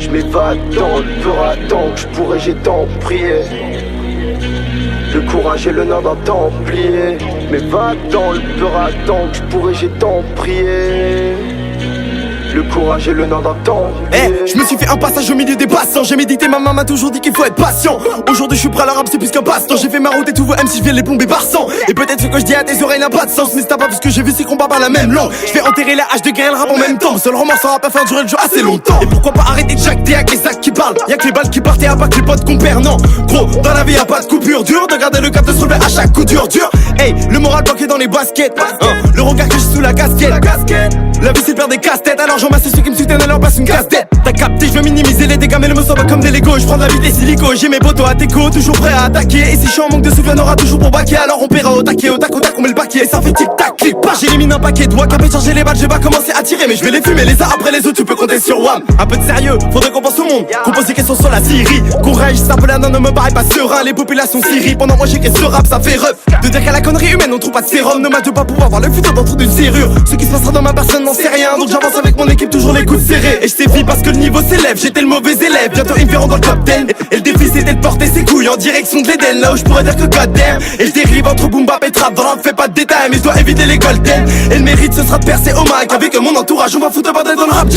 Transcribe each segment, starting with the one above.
Je m'évade dans le peur tant que je pourrais, j'ai tant prié. Le courage et le nom d'un templier. Je m'évade dans le peur tant que je pourrais, j'ai tant prié. Le courage et le nom d'un templier. Je me suis fait un passage au milieu des passants. J'ai médité, ma maman m'a toujours dit qu'il faut être patient. Aujourd'hui je suis prêt à l'arabe, c'est plus qu'un passe-temps. J'ai fait ma route et tout vos MC viennent les plomber par 100. Et peut-être ce que je dis à tes oreilles n'a pas de sens, mais c'est pas parce que j'ai vu ces combats par la même langue. Je vais enterrer la hache de guerre et le rap en même temps. Seul roman ça va pas faire durer le jeu assez longtemps. Et pourquoi pas arrêter de jacter avec les actes qui parlent. Y'a que les balles qui partent et y'a pas que les potes qu'on perd. Non gros, dans la vie y'a pas de coupure. Dur de garder le cap, de se relever à chaque coup dur. Hey, le moral bloqué dans les baskets, le regard que j'ai sous la casquette. La vie c'est de faire des casse-têtes. Alors j'en masse ceux qui me soutiennent, alors passe une casse-tête. T'as capté, je veux minimiser les dégâts mais le me sent pas comme des Legos. Je prends de la vie des silicos, j'ai mes potos à déco, toujours prêt à attaquer. Et si je suis en manque de souffle, on aura toujours pour baquer. Alors on paiera au taquet, au tac on met le paquet. Et ça fait tic-tac, clic-pas, j'élimine un paquet. Doigt capé, charger les balles, j'ai pas commencé à tirer. Mais je vais les fumer, les uns après les autres, tu peux compter sur WAM. Un peu de sérieux, faudrait qu'on pense au monde. Qu'on pose des questions sur la Syrie. Qu'on rage, ça peut la non, ne me paraît pas serein. Les populations Syrie, pendant moi j'écris ce rap, ça fait ref. De dire qu'à la connerie humaine, on trouve pas de sérum. Ne m'a de pas pouvoir voir le futur d'entre d'une serrure. Ce qui se passera dans ma personne n'en sait rien. Donc j'avance avec mon équipe, toujours les coudes serrés. Et je sévis parce que le niveau s'élève, j'étais le mauvais élève. Bientôt ils me verront dans le top 10. Et le défi c'était de porter ses couilles en direction de l'Eden. Là où je pourrais dire que goddamn. Et je dérive entre boom bap et trap. Dans l'un fais pas de détails mais je dois éviter les golden. Et le mérite ce sera de percer au mic. Avec mon entourage on va foutre bordel dans le rap.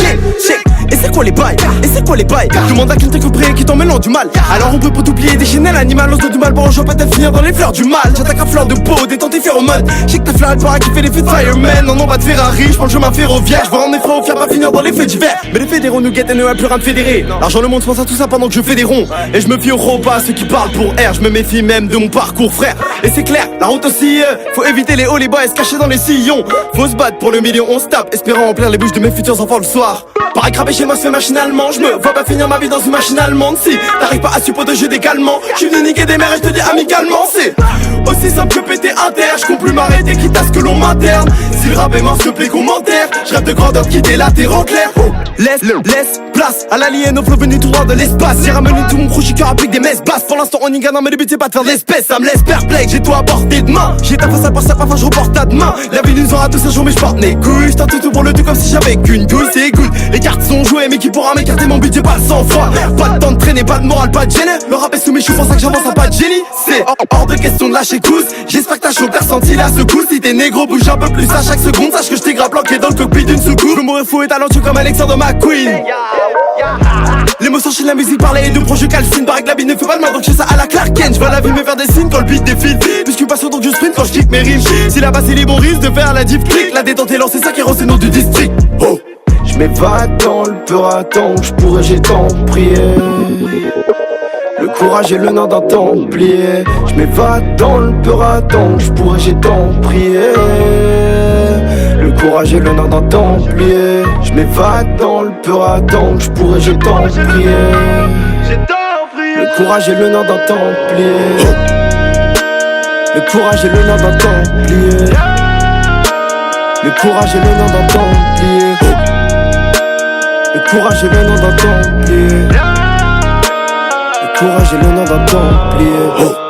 Et c'est quoi les bails? Et c'est quoi les bails? Demande à qui t'es compris qui t'en mêlant du mal. Alors on peut pour t'oublier déchaîner l'animal. Lance du mal, bon je vais peut-être finir dans les fleurs du mal. J'attaque à fleur de peau, détente et phéromone. Je sais que ta fleur elle pourra kiffer les feux de fireman. Non pas de Ferrari, je prends le chemin ferroviaire. Je vois en effet au fier pas finir dans les faits divers. Mais les fédéraux nous guettent et ne va plus rien de fédéré. L'argent le monde pense à tout ça pendant que je fais des ronds. Et je me fie au repas, ceux qui parlent pour air. Je me méfie même de mon parcours frère. Et c'est clair, la route aussi faut éviter les hauts, les bas et se cacher dans les sillons. Faut se battre pour le million, on se tape, espérant remplir les bouches de mes futurs enfants le soir. Pareil craper chez moi se fait machinalement. Je me vois pas finir ma vie dans une machine allemande. Si t'arrives pas à supporter jeu d'également, je suis venu niquer des mères et je te dis amicalement. C'est aussi simple que péter inter. Je compte plus m'arrêter quitte à ce que l'on m'interne. Si le rap est mort, s'il te plaît commentaire. Je rêve de grandeur, de quitter la terre en clair. Laisse place à l'alien au flow venu tout droit de l'espace. J'ai ramené tout mon crew, j'suis cœur avec des messes basses. Pour l'instant on y gagne, mais le but c'est pas de faire de l'espèce. Ça me laisse perplexe, j'ai tout à portée de main. J'ai ta face à part ça, parfois je reporte à demain. La vie nous aura tous un jour mais j'porte mes couilles. J'tente tout pour le tout comme si j'avais qu'une douille. C'est good, les cartes sont jouées mais qui pourra m'écarter mon budget pas le sang froid. Pas de temps de traîner, pas de morale, pas de gêne. Le rap est sous mes choux, pour ça que j'avance à pas de génie. C'est hors de question de lâcher cousse. J'espère que t'as chaud, t'as ressenti la secousse. Si t'es négro, bouge un peu plus à chaque seconde. Sache que j't'ai grave planqué dans le cockpit d'une soucoupe. Le mot fou et talentueux comme Alexander McQueen. L'émotion chez la musique parlait et de projet calcine. Paraît que la vie ne fait pas de mal donc j'ai ça à la Clark Kent. J'vois la vie me faire des signes quand le beat défile. Puisque pas sûr donc je sprint quand je kick mes rimes. Si la basse est libre on risque de faire la div click. La détente est lancée, ça qui rend c'est nom du district. Oh. Je m'évade dans le peur à temps que je pourrais, j'ai tant prié. Le courage et le nom d'un templier. Je m'évade dans le peur à temps que je pourrais, j'ai tant prié. Le courage et le nom d'un templier. Je m'évade dans le peur à temps que je pourrais, j'ai tant prié. Le courage et le nom d'un templier. Le courage et le nom d'un templier. Le courage et le nom d'un templier. Le courage et le nom d'un templier. Le courage et le nom d'un templier.